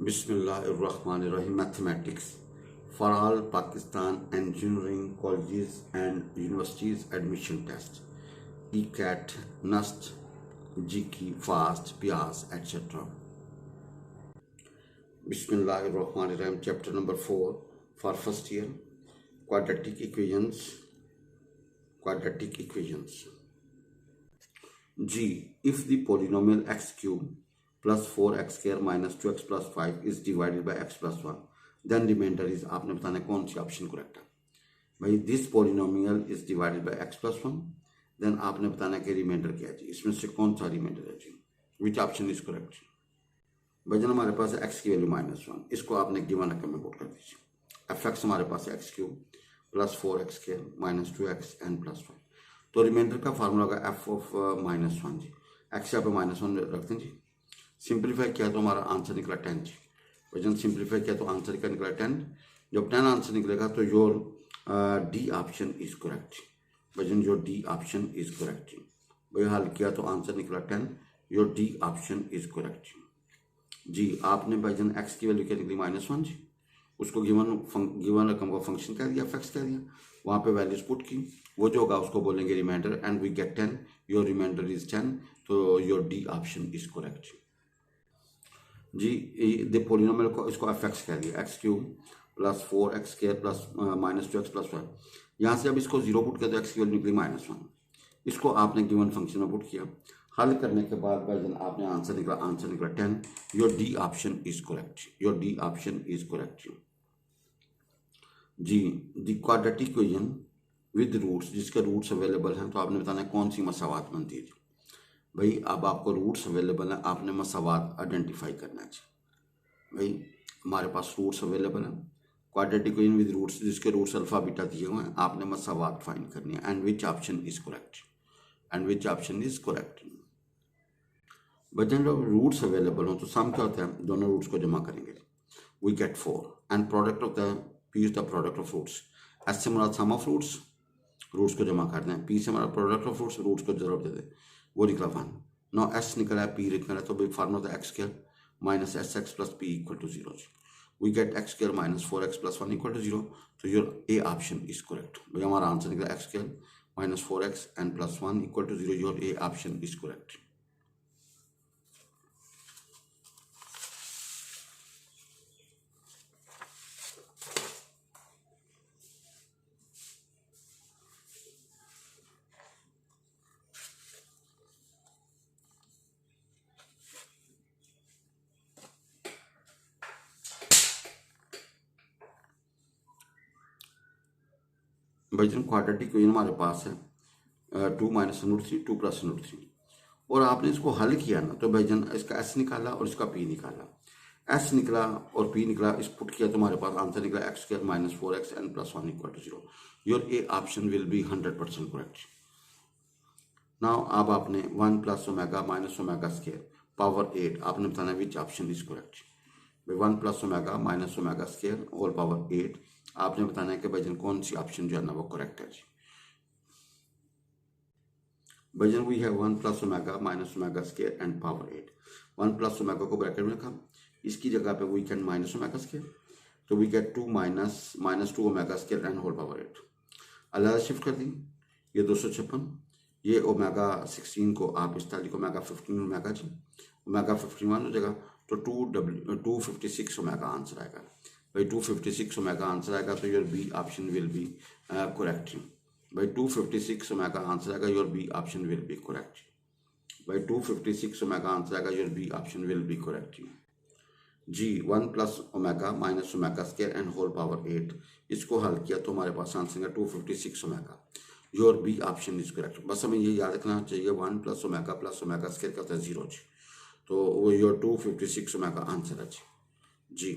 Bismillahirrahmanirrahim. Mathematics for all Pakistan engineering colleges and universities admission test. ECAT, NUST, GK, FAST, PIAS, etc. Bismillahirrahmanirrahim. Chapter number 4 for first year. Quadratic equations. Quadratic equations. G. If the polynomial x cube plus 4x square minus 2x plus 5 is divided by x plus 1, then remainder is, आपने बताना कौन सी option correct है भाई. This polynomial is divided by x plus 1, then आपने बताना कि reminder क्या है जी, इसमें से कौन सा रिमाइंडर है जी, विच ऑप्शन इज करेक्ट. भाई जन हमारे पास है x की वैल्यू -1, इसको आपने गिवन रकम में पुट कर दीजिए. एफ एक्स हमारे पास है x cube plus 4x square minus 2x and plus 5. तो रिमाइंडर का फार्मूला होगा एफ ऑफ -1 जी. एक्स यहाँ पे -1 रखते हैं जी. सिंप्लीफाई किया तो हमारा आंसर निकला 10 जी. वजन सिंप्लीफाई किया तो आंसर क्या निकला 10. जब 10 आंसर निकलेगा तो your D option is correct. वजन your D option is correct. भाई हल किया तो आंसर निकला 10. Your D option is correct जी. आपने भाईजन एक्स की वैल्यू क्या निकली -1 जी. उसको गिवन रकम को फंक्शन कह दिया, एफ एक्स कह दिया, वहाँ पे वैल्यूज पुट की, वो जो होगा उसको बोलेंगे remainder and we get 10. Your remainder is 10. तो your D option is correct जी. द पोलिनोमियल को इसको एफ एक्स कह दिया, x cube plus 4x square plus minus 2x plus 5. यहाँ से अब इसको जीरो पुट किया तो एक्स की वैल्यू निकली -1. इसको आपने गिवन फंक्शन में पुट किया, हल करने के बाद भाईजन आपने आंसर निकला 10. Your D option is correct. Your D option is correct जी. The quadratic equation with roots, जिसके रूट्स अवेलेबल हैं, तो आपने बताना है कौन सी मसावात बनती है जी. भाई अब आपको रूट्स अवेलेबल हैं, आपने मसावात आइडेंटिफाई करना है. भाई हमारे पास रूट्स अवेलेबल हैं, क्वाड्रेटिक इक्वेशन विद रूट्स, जिसके रूट्स अल्फा बीटा दिए हुए हैं, आपने मसावात फाइंड करनी है. And which option is correct. And which option is correct. बच्चों जब रूट्स अवेलेबल हो तो सम क्या होता है, दोनों रूट्स को जमा करेंगे, वी गेट 4. एंड प्रोडक्ट होता है p is the product of roots. S से हमारा सम ऑफ रूट्स, रूट्स को जमा कर दें. पी से हमारा प्रोडक्ट ऑफ रूट्स, रूट्स को जरूर दे दें, वो निकला 1. नो एस निकला है, पी निकला है, तो भाई फार्मूला होता है x square minus s x plus P equal to 0. We get x square minus 4x plus 1 equal to 0. तो your a option is correct. भाई हमारा आंसर निकला x square minus 4x and plus 1 equal to 0. Your a option is correct. भाईजन quadratic equation हमारे पास है 2 minus √3 2 plus √3, और आपने इसको हल किया ना, तो भाईजन इसका एस निकाला और इसका पी निकाला. एस निकला और पी निकला, इस पुट किया तो हमारे पास आंसर निकला x square minus 4x and plus 1 equal to 0. Your a option will be 100% correct. Now अब आपने 1 plus omega minus omega square power 8, आपने बताना which option is correct. 1 plus omega minus omega square whole power 8, आपने बताना है कि भाईजन कौन सी ऑप्शन जो है ना वो करेक्ट है जी. भाईजन we have 1 plus omega minus omega square and power 8. 1 plus omega को ब्रैकेट में रखा, इसकी जगह पे we can minus omega square, तो we get 2 minus 2 omega square and whole power 8. अलग शिफ्ट कर दी, ये 256, ये ओमेगा 16 को आप इस तारीख ओमेगा 15 ओमेगा जी, ओमेगा 51 हो जाएगा, तो 256 ओमेगा आंसर आएगा. भाई 256 ओमेगा आंसर आएगा, तो your B option will be correct. भाई 256 ओमेगा आंसर आएगा, your B option will be correct. भाई 256 ओमेगा आंसर आएगा, your B option will be correct जी. 1 plus omega minus omega square and whole power 8, इसको हल किया तो हमारे पास आंसर है 256 omega. Your B option is correct. बस हमें ये याद रखना चाहिए 1 प्लस ओमेगा स्क्वायर का होता है 0 जी, तो वो योर 256 ओमेगा आंसर है जी.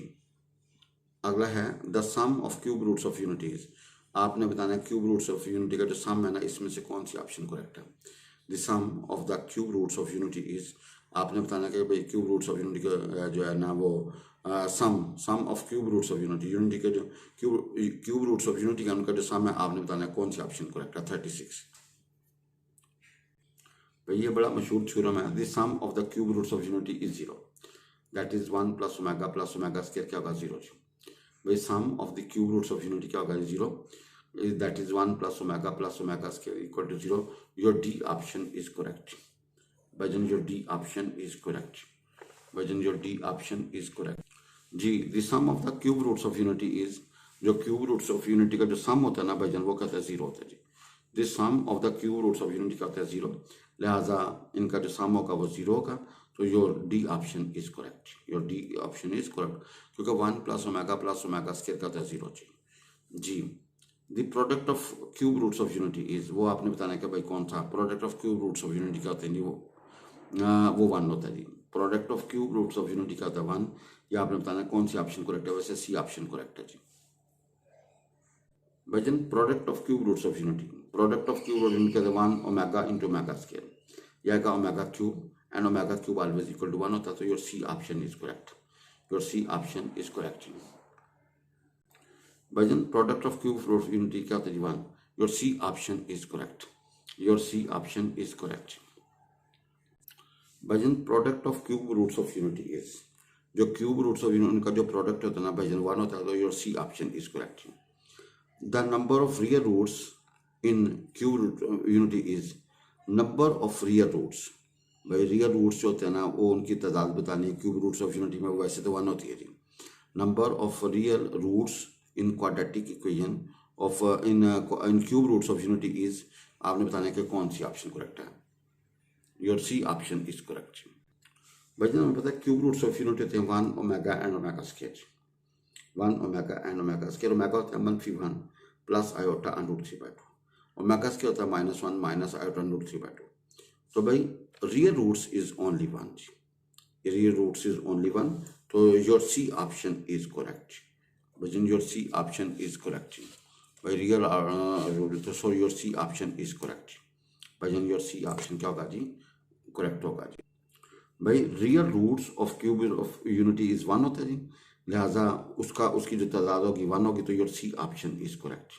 अगला है the sum of cube roots of unities. आपने बताना है क्यूब रूट्स ऑफ यूनिटी का जो सम है ना, इसमें से कौन सी ऑप्शन करेक्ट है. The sum of the cube roots of unity is, आपने बताना कि भाई क्यूब रूट्स ऑफ यूनिटी का जो है ना वो sum of cube roots of unity के जो क्यूब रूट्स ऑफ यूनिटी का उनका जो सम है, आपने बताना है कौन सी ऑप्शन करेक्ट है. 36. भाई ये बड़ा मशहूर थ्योरम है, the sum of the cube roots of unity is 0. That is 1 plus omega square क्या होगा 0 जी। भाई sum of the cube roots of unity क्या होगा 0, that is 1 plus omega square equal to 0। Your D option is correct. भाईजान your D option is correct. भाईजान your D option is correct जी। The sum of the cube roots of unity is, जो cube roots of unity का जो सम होता है ना भाईजान वो कहता है 0 होता है जी। This sum of the cube roots of unity का होता है 0, लिहाजा इनका जो सम होगा वो 0 होगा। तो your D option is correct. Your D option is correct क्योंकि 1 प्लस ओमेगा स्केयर का होता है 0 जी। The product of cube roots of unity is, वो आपने बताना है कि भाई कौन सा product of cube roots of unity का होता है, नहीं वो 1 होता है जी। Product of cube roots of unity का होता है 1। ये आपने बताना है कौन सी ऑप्शन करेक्ट है, वैसे सी ऑप्शन करेक्ट है जी। भाईजान product of cube roots of unity, product of cube root unity कहते हैं 1 ओमेगा इंटू ओमेगा स्केयर, यह का omega cube and omega cube always equal to 1 होता है। तो your C option is correct. Your C option is correct. भाईजान product of cube root of unity क्या होता है 1। Your C option is correct. Your C option is correct. भाईजान product of cube roots of unity is, जो cube roots of unity का जो product होता है ना भाईजान 1 होता है। तो your C option is correct. The number of real roots in cube unity is, number of real roots, भाई रियल रूट्स जो होते हैं ना वो उनकी तादाद बतानी है क्यूब रूट्स ऑफ यूनिटी में, वैसे तो 1 होती है जी। Number of real roots in quadratic equation of in cube roots of unity is, आपने बताना है कि कौन सी ऑप्शन करेक्ट है। Your C option is correct. भाई हमें पता है क्यूब रूट्स ऑफ यूनिटी होते हैं 1 omega and omega square. 1 omega and omega square, omega होता है -1 प्लस आयोटा √3/2, ओमेगा स्केयर होता है -1 माइनस आयोटा √3/2। तो भाई real roots is only 1, real roots is only 1। तो your C option is correct. भाई your C option is correct. भाई real तो so your C option is correct. भाई your C option क्या होगा जी, करेक्ट होगा जी। भाई real roots of cube of unity is 1 होता है जी, लिहाजा उसकी जो तादाद होगी 1 होगी। तो your C option is correct.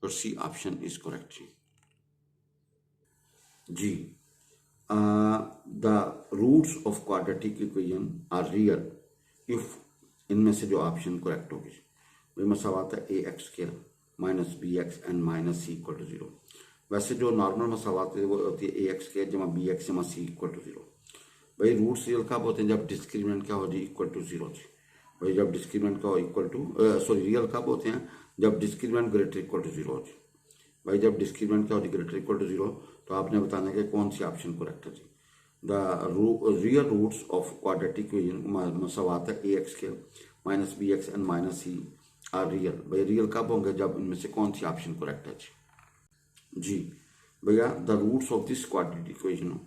Your C option is correct जी। The roots of quadratic equation are real if, इनमें से जो ऑप्शन करेक्ट होगी भाई मसावात है ax² minus bx and minus c equal to 0। वैसे जो नॉर्मल मसावात है वो होती है ax² जमा bx जमा c इक्वल टू 0। भाई रूट्स रियल कब होते हैं, जब डिस्क्रिमिनेंट क्या हो जी इक्वल टू 0 जी। भाई जब डिस्क्रिमिनेंट का इक्वल टू रियल कब होते हैं, जब डिस्क्रिमिनेंट ग्रेटर इक्वल टू 0 हो जी। भाई जब डिस्क्रिमिनेंट क्या होती है ग्रेटर इक्वल टू 0, तो आपने बताना है कि कौन सी ऑप्शन करेक्ट है जी। The real roots of quadratic equation मसावात है ax² minus bx and minus c are real. भाई रियल कब होंगे, जब इनमें से कौन सी ऑप्शन करेक्ट है जी। भैया the roots of this quadratic equation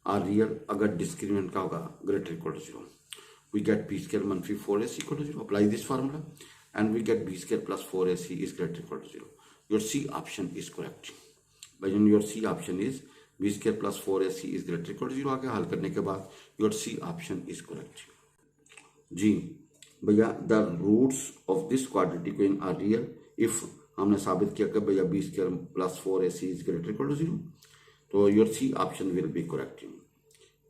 are real अगर डिस्क्रिमिनेंट का होगा greater equal to 0। We get b² - 4ac equal to 0. Apply this formula and we get b² plus 4ac is greater equal to 0. Your C option is correct. But your C option is b² plus 4ac is greater equal to 0. आगे हल करने के बाद your C option is correct. जी भैया the roots of this quadratic equation are real if हमने साबित किया कि भैया b² plus 4ac is greater equal to 0. तो your C option will be correct.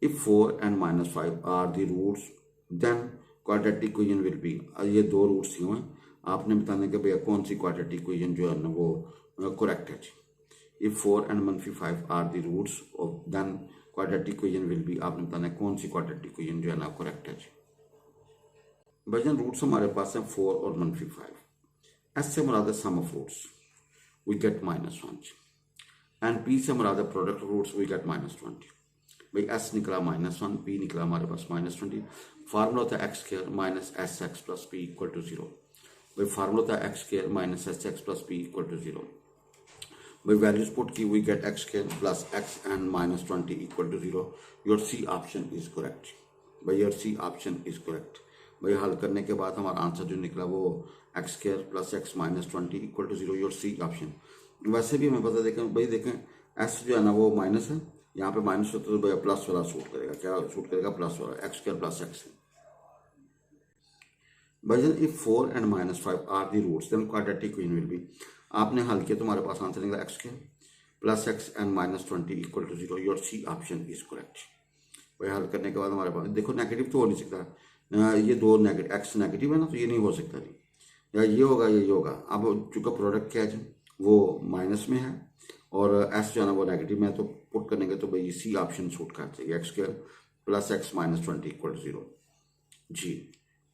If 4 and -5 are the roots then quadratic equation will be, ये 2 roots ही हुए, आपने बताना है कि भैया कौन सी क्वाड्रेटिक इक्वेशन जो है ना वो करेक्ट है। If 4 and -5 are the roots of then quadratic equation will be, आपने बताना है कौन सी क्वाड्रेटिक इक्वेशन जो है ना करेक्ट है। भाईजान रूट्स हमारे पास हैं 4 और -5, एस से मुराद sum of roots we get -1 and P से मुराद प्रोडक्ट रूट्स वी गेट -20। भाई एस निकला -1, पी निकला हमारे पास -20। फार्मूला होता है x² minus sx plus P equal to 0। भाई फार्मूला होता है x² minus sx plus P equal to 0। भाई वैल्यूज पुट की we get x² plus x and -20 equal to 0। Your C option is correct. भाई your C option is correct. भाई हल करने के बाद हमारा आंसर जो निकला वो x² plus x -20 equal to 0। Your C option, वैसे भी हमें पता देखें भाई देखें s जो है ना वो माइनस है, यहाँ पे माइनस होता है तो भैया प्लस वाला सूट करेगा, क्या सूट करेगा प्लस वाला, x² प्लस x। भाईजान if 4 and -5 are the roots then quadratic equation will be, आपने हल किया तो हमारे पास आंसर निकला x² plus x and -20 equal to 0। Your C option is correct. भाई हल करने के बाद हमारे पास देखो नेगेटिव तो हो नहीं सकता, ये दो नेगेटिव एक्स नेगेटिव है ना, तो ये नहीं हो सकता जी, या ये होगा या ये होगा। अब चूँकि प्रोडक्ट क्या है जी, वो माइनस में है और एस जो है ना वो नेगेटिव में है, तो पुट करने के तो भाई सी ऑप्शन सूट करते हैं, x square plus x minus 20 equal to 0 जी।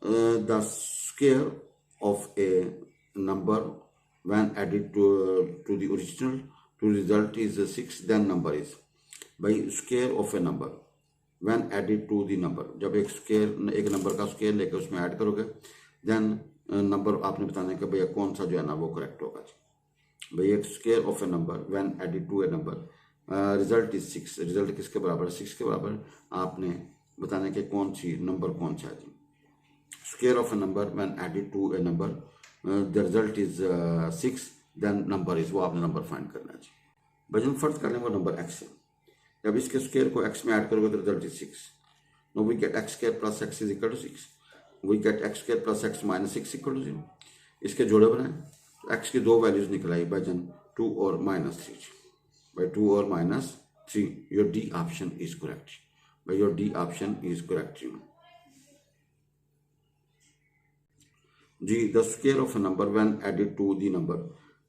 The square of a number when added to the original to result is 6, then number is, by square of a number when added to the number, जब एक number का square लेकर उसमें add करोगे then number आपने बताना है कि भैया कौन सा जो है ना वो करेक्ट होगा। भाई एक square of a number when added to a number, result is 6, result किसके बराबर है, 6 के बराबर। आपने बताना है कि कौन सी नंबर कौन सा है जी। Square of a number when added to a number, the result is 6, then number is, वो आपने नंबर फाइंड करना है जी। भाई हम फर्ज कर लें वो नंबर एक्स है, जब इसके स्क्वायर को एक्स में ऐड करोगे तो result is 6। No we get x square plus x is equal to 6, we get x square plus x minus 6 equal to 0। इसके जोड़े बनाए तो एक्स की दो वैल्यूज निकल आई भाई जन 2 और -3, बाई 2 और -3, your D option is correct, भाई your D option is correct जी। The square of a number when added to the number,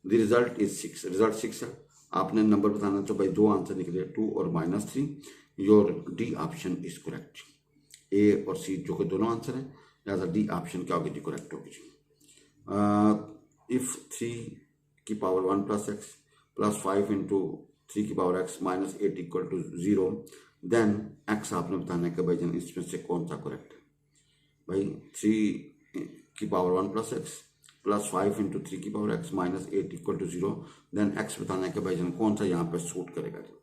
the result is 6, result 6 है। आपने नंबर बताना तो भाई दो आंसर निकले 2 और -3, your D option is correct. A और सी जो कि दोनों आंसर हैं, लिहाजा डी ऑप्शन क्या होगी जी, करेक्ट होगी जी। इफ 3 की power 1 plus x plus 5 into 3 की power x minus 8 equal to 0, then x आपने बताना है कि भाई जन इसमें से कौन सा करेक्ट है। भाई 3 की power 1 plus x plus 5 into 3 की power x minus 8 equal to 0, then x बताना है कि भाई जन कौन सा यहाँ पे सूट करेगा जी।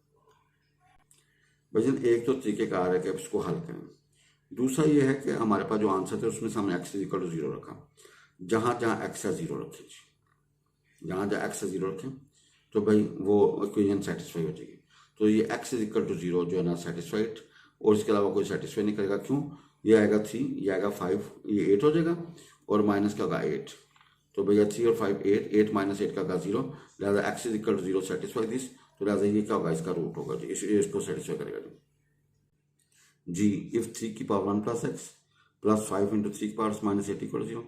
भाई जन एक तो तरीकेकार है कि इसको हल करें, दूसरा ये है कि हमारे पास जो आंसर थे उसमें से हमने एक्स इक्वल टू 0 रखा, जहाँ जहाँ एक्स है 0 रखें जी, जहाँ जहाँ एक्स है 0 रखें तो भाई वो इक्वेशन सेटिस्फाई हो जाएगी। तो ये एक्स इज इक्वल टू 0 जो है ना सेटिस्फाइड, और इसके अलावा कोई सेटिस्फाई नहीं करेगा। क्यों, ये आएगा 3, ये आएगा 5, ये 8 हो जाएगा और माइनस क्या होगा 8, तो भैया 3 और 5 8, 8 माइनस 8 का होगा 0, लिहाजा x is equal to 0 satisfy this, तो लिहाजा ये क्या होगा, इसका रूट होगा जी, इसको सेटिस्फाई करेगा जी। इफ 3 की power 1 plus x plus 5 into 3 की पावर माइनस 8 इक्वल 0,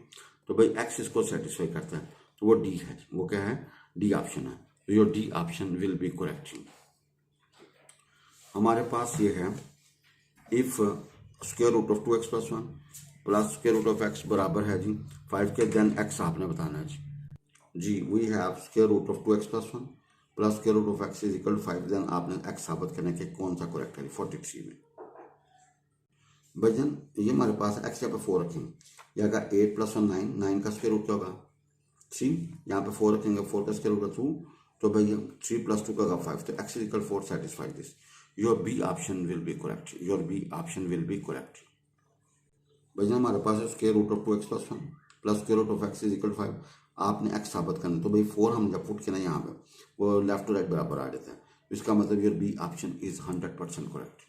तो भाई एक्स इसको सेटिस्फाई करता है, तो वो डी है, वो क्या है, डी ऑप्शन है, तो your D option will be correct. हमारे पास ये है if square root of 2x plus 1 plus square root of x बराबर है जी 5 के, देन x आपने बताना है जी। We have square root of 2x plus 1 plus square root of x is equal to 5, then आपने x साबित करने के कौन सा करेक्ट है 43 में। भजन ये हमारे पास x यहाँ पे 4 रखेंगे, यह आएगा 8 प्लस 1 9, 9 का स्क्वायर रूट क्या होगा 3, यहाँ पे 4 रखेंगे, 4 का स्क्वायर रूट 2, तो भैया 3 प्लस 2 का होगा 5, तो x is equal 4 satisfy this, your B option will be correct, your B option will be correct. भैया हमारे पास है square root of 2x plus 1 plus square root of x is equal 5, आपने x साबित करना, तो भाई 4 हम जब पुट के ना यहाँ पे वो लेफ्ट टू राइट बराबर आ जाता है, इसका मतलब your B option is 100% correct.